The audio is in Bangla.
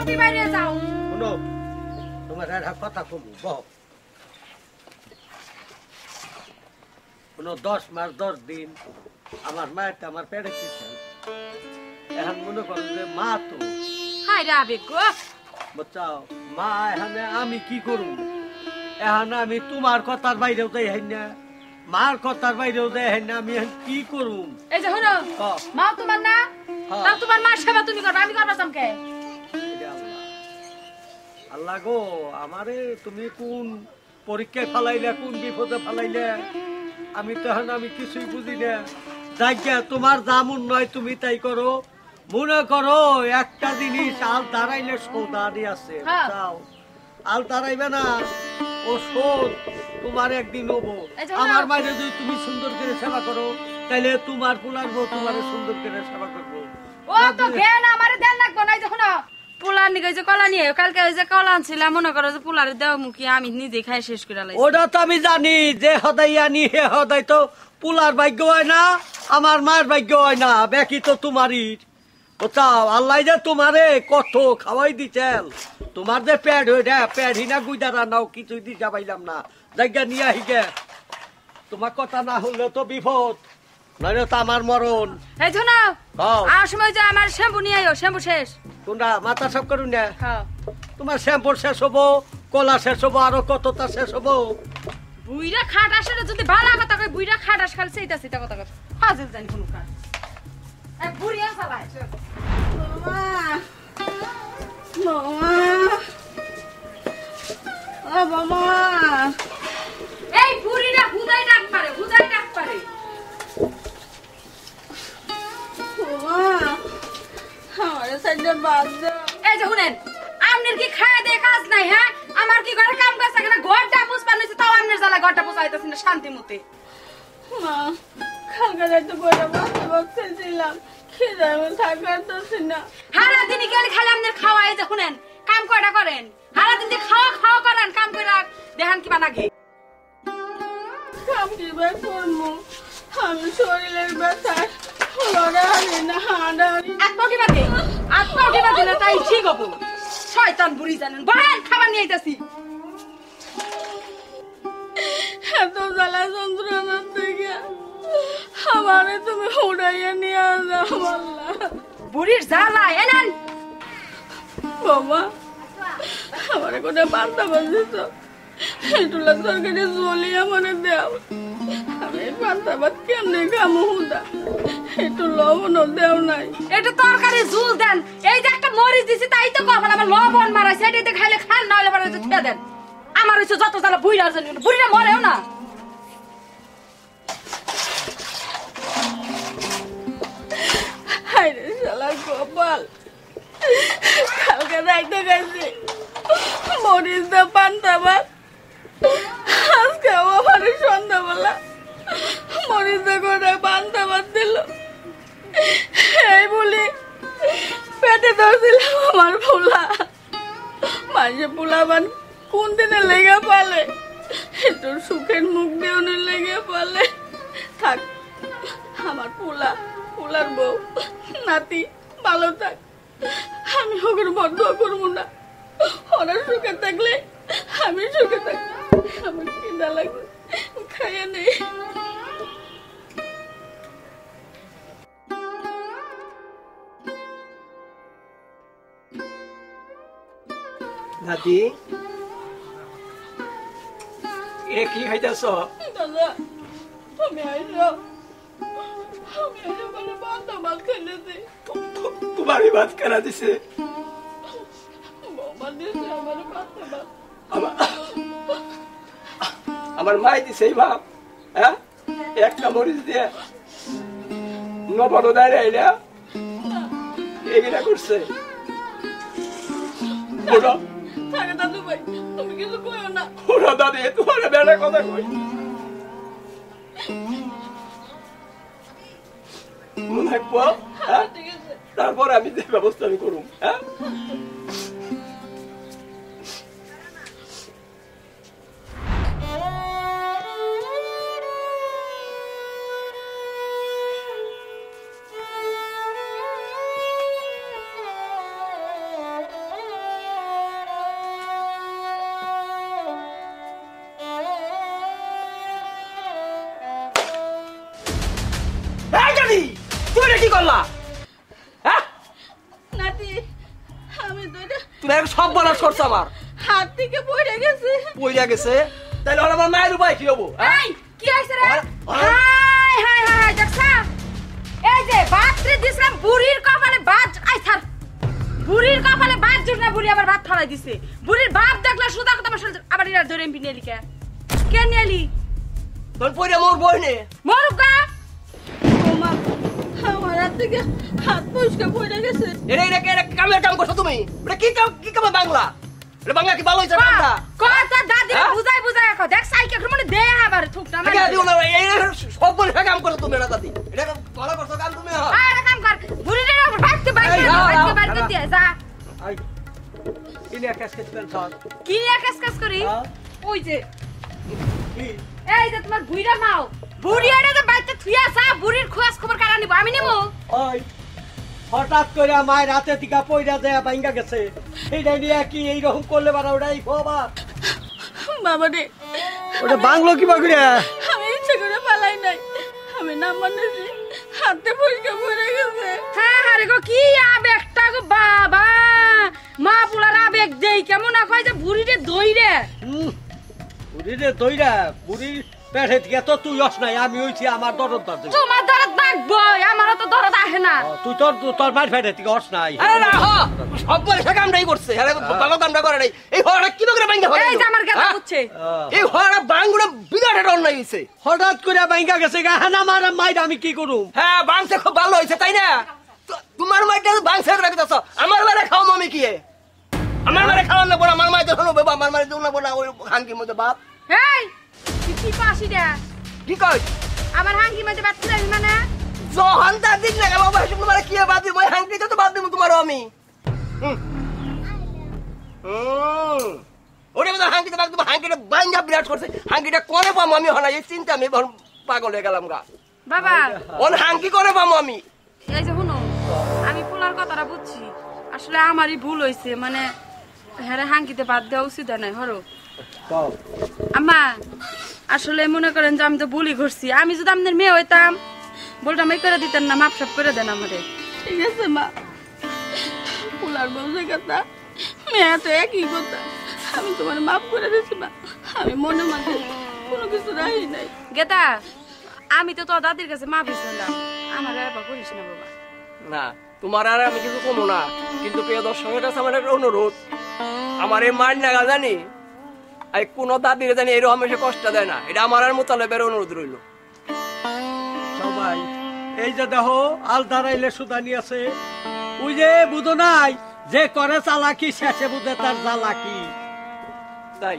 জলদি বাইরে যাও। শুনো তোমার একটা কথা কমু বহ শুনো 10 মাস 10 দিন আমার মায়ের আমার পেটে ছিলেন এখন মনে করো যে মা তো হাই রে আবেগ গো বাচ্চাও মা এখানে আমি কি করব এখন আমি তোমার কথার বাইরেও যাই হাই না মার কথার বাইরেও যাই হাই না আমি এখন কি করব এই যে হলো মা তোমার না তা তোমার মার সেবা তুমি করবে আমি করব চমকে আল্লাহ গো আমারে তুমি কোন পরীক্ষায় ফালাইলে কোন বিপদে ফালাইলে আমি তো এখন আমি কিছুই বুঝি না যাইয়া তোমার জামুন নয় তুমি তাই করো মনে করো একটা জিনিস আল দাঁড়াইলে সৌদানি আছে বুঝাও আল দাঁড়াইবে না ও শোধ তোমার একদিন হবো আমার মাঝে যদি তুমি সুন্দর করে সেবা করো তাহলে তোমার পুলার বউ তোমার সুন্দর করে সেবা করবো ও তো জ্ঞান আমারে দেন লাগবে না যখন পোলা নিয়ে যে কলা নিয়ে কালকে ওই যে কলা আনছিলাম মনে করো যে পোলারে দেও মুখি আমি নিজে খাই শেষ করে লাইছি ওটা তো আমি জানি যে হদাই আনি হে হদাই তো পোলার ভাগ্য হয় না আমার মার ভাগ্য হয় না বাকি তো তোমারই ওটাও আল্লাহ যে তোমারে কত খাওয়াই দিছেন তোমার যে পেট হয়ে পেট হিনা গুইদারা নাও কিছুই দিতে পাইলাম না জায়গা নিয়ে আহিগে তোমার কথা না হলে তো বিপদ নইলে তো আমার মরণ এই শোনো আর সময় যে আমার শ্যাম্পু নিয়ে আইও শ্যাম্পু শেষ তোমরা মাথা সব করুন না হ্যাঁ তোমার শ্যাম্পু শেষ হবো কলা শেষ হবো আরো কতটা শেষ হবো বুইরা খাট আসে যদি ভালো কথা কই বুইরা খাট আস খালি সেইটা সেইটা কথা কই হাজির জানি কোন কাজ এই বুড়িয়া চালায় মামা এই বুড়িরা হুদাই ডাক পারে এই যে শুনেন আপনার কি খায় দিয়ে কাজ নাই হ্যাঁ আমার কি ঘরে কাম কাজ থাকে না ঘরটা পুষপান হয়েছে তাও আপনার জ্বালা ঘরটা পুষাইতেছি না শান্তি মতে মা কালকে রাতে বড় বাচ্চা বাচ্চা ছিলাম খিদে আমি থাকতেছি না সারা দিনই গেলে খালি আপনার খাওয়া এই যে শুনেন কাম কয়টা করেন সারা দিন খাওয়া করেন কাম করে দেখেন কি বানাগে কাম কি বার করবো আমি শরীরের ব্যথায় লড়াই না হাঁড়াই আত্মা দিলে তাই ঠিক হবো শয়তান বুড়ি জানেন বলেন খাবার নিয়ে আইতাছি এত জ্বালা যন্ত্রণার থেকে আমারে তুমি উড়াইয়া নিয়ে যাও আল্লাহ বুড়ির জ্বালা এনেন বাবা আমারে কোথায় পান্তা বাজিস এটুলা তরকারি জ্বলিয়ে মানে দেও আমি পান্তা ভাত কেমনে খামো হুদা একটু লবণও দেও নাই একটু তরকারি ঝুল দেন এই যে একটা মরিচ দিছি তাই তো কখন আমার লবণ মারা সেটাতে খাইলে খান না হলে পরে ছেড়ে দেন আমার হচ্ছে যত জ্বালা বুড়িরা জানি বুড়িরা মরেও না হায়রে শালার কপাল কালকে রাইতে গেছি মরিচ দা পান্তা ভাত আজকে আমার সন্ধ্যাবেলা মরিচ দা করে পান্তা ভাত দিল এই বলি পেটে ধরছিলাম আমার পোলা মাঝে পোলাবান কোন দিনে লেগে পালে একটু সুখের মুখ দিয়ে লেগে পালে থাক আমার পোলার বউ নাতি ভালো থাক আমি ওকে বন্ধ করবো না ওরা সুখে থাকলে আমি সুখে থাকবো আমার খিদা লাগবে খাইয়া নেই নাতি এ কি খাইতেছ দাদা তুমি আইসো মানে পান্তা ভাত খেলেছি তোমারই ভাত কেনা দিছে বৌমা দিয়েছে আমার পান্তা ভাত আমার মাই দিছে এই ভাব হ্যাঁ একটা মরিচ দিয়ে নবর দাঁড়িয়ে এগুলা করছে থাকে দাদু ভাই তুমি কিছু কইও না ওরা দাদি তোমার বেড়া কথা কই মনে থাকবো তারপর আমি যে ব্যবস্থা আমি করুম হ্যাঁ করলা হ্যাঁ নাতি আমি তো এটা তুমি এক সব বলা করছ আমার হাত থেকে পড়ে গেছে পইরা গেছে তাইলে হলো আমার মায়ের উপায় কি হবো এই কি হইছে রে হাই হাই হাই দেখছা এই যে বাতরে দিছিলাম বুড়ির কপালে বাজ আই ছাড় বুড়ির কপালে বাজ জুট না বুড়ি আবার ভাত ছড়াই দিছে বুড়ির বাপ দেখলা সুদা কথা মশল আবার ইরা ধরে এমপি নেলি কে নেলি তোর পইরা মোর বই নে মরুকা ওমা আমার হাত থেকে হাত পুষ্কা পড়ে গেছে এটা কামের কাম করছো তুমি এটা কি কাম বাংলা এটা বাংলা কি ভালো হইছে না কথা দাদি বুঝাই বুঝাই রাখো দেখ সাইকেল মানে দে আবার থুকটা মারি দিও না এই সব বলে কাম করছো তুমি না দাদি এটা ভালো করছো কাম তুমি আরে কাম কর বুড়িটার উপর ভাগতে বাইতে দিয়ে যা আই ইনে কাজ করতেন স্যার কি নিয়ে কাজ করি হ্যাঁ। ওই যে কি এই যে তোমার বুইড়া মাও বুড়িয়ারে তো বাইতে থুইয়া সা বুড়ির খোঁজ খবর কারা নিব আমি নিব ওই হঠাৎ করে মায়ের রাতে টিকা পয়রা দেয়া ভাঙ্গা গেছে এইটা নিয়ে কি এইরকম করলে বারা ওটাই বাবা বাবা রে ওটা বাংলো কি বাগুড়া আমি ইচ্ছে করে পালাই নাই আমি নাম মানেছি হাতে পুষ্কা পড়ে গেছে হ্যাঁ আরে গো কি আবেগটা গো বাবা মা পুলার আবেগ দেই কেমন কয় যে বুড়িরে দইরে বুড়ি রে দইরা বুড়ি পেটে থেকে তো তুই অস নাই আমি হইছি আমার দরদ দাদু তোমার দরদ লাগবো আমারও তো দরদ আহে না তুই তোর মার পেটে থেকে অস নাই আরে না সব বলে কামটাই করছে আরে ভালো কামটা করে নাই এই হড়া কি করে ভাঙ্গা হয় এই যে আমার গাদা বুঝছে এই হড়া বাঙ্গুড়া বিরাট একটা অন্যায় হইছে হঠাৎ করে ভাঙ্গা গেছে গাহানা মার মাইর আমি কি করুম হ্যাঁ বাংসে খুব ভালো হইছে তাই না তোমার মাইটা বাংসে রাখতেছ আমার মারে খাও আমি কি আমার মারে খাওয়ান না আমার মাই তো হলো বাবা আমার মারে দেও না বলা ওই হাঙ্কির মধ্যে বাপ এই তুই কি পাসি রে কি কই আমার হাঙ্গি মধ্যে বাত দিবি মানে জহান তার দিক না বাবা তোমার কি বাদ দিব ওই হাঙ্কি তো বাদ দিব তোমারও আমি ওরে মধ্যে হাঙ্কিতে বাদ দিব হাঙ্কিটা বাঙ্গা বিরাট করছে হাঙ্কিটা করে পাবো আমি হনা এই চিন্তা আমি পাগল হয়ে গেলাম গা বাবা ওন হাঙ্কি করে পাবো আমি এই যে শুনো আমি পোলার কথাটা বুঝছি আসলে আমারই ভুল হইছে মানে হ্যাঁ হাঙ্কিতে বাদ দেওয়া উচিত নাই হরো আম্মা আসলে মনে করেন যে আমি তো ভুলই করছি আমি যদি আপনার মেয়ে হইতাম বলতাম এই করে দিতেন না মাপ সাপ করে দেন আমারে ঠিক আছে মা পোলার বউ যে কথা মেয়ে তো একই কথা আমি তোমার মাফ করে দিছি মা আমি মনে মনে কোনো কিছু রাখি নাই গেতা আমি তো তোর দাদির কাছে মাপ দিছিলাম আমার এবার করিস না বাবা না তোমার আর আমি কিছু কমো না কিন্তু প্রিয় দর্শকের কাছে আমার একটা অনুরোধ আমার এই মার নাগা জানি আর কোন দাদিরে জানি এরকম এসে কষ্ট দেয় না এটা আমার আর মোতালেবের অনুরোধ রইল সবাই এই যে দেখো আল দাঁড়াইলে সুদানি আছে ওই যে বুঝো নাই যে করে চালাকি শেষে বুঝে তার জ্বালাকি তাই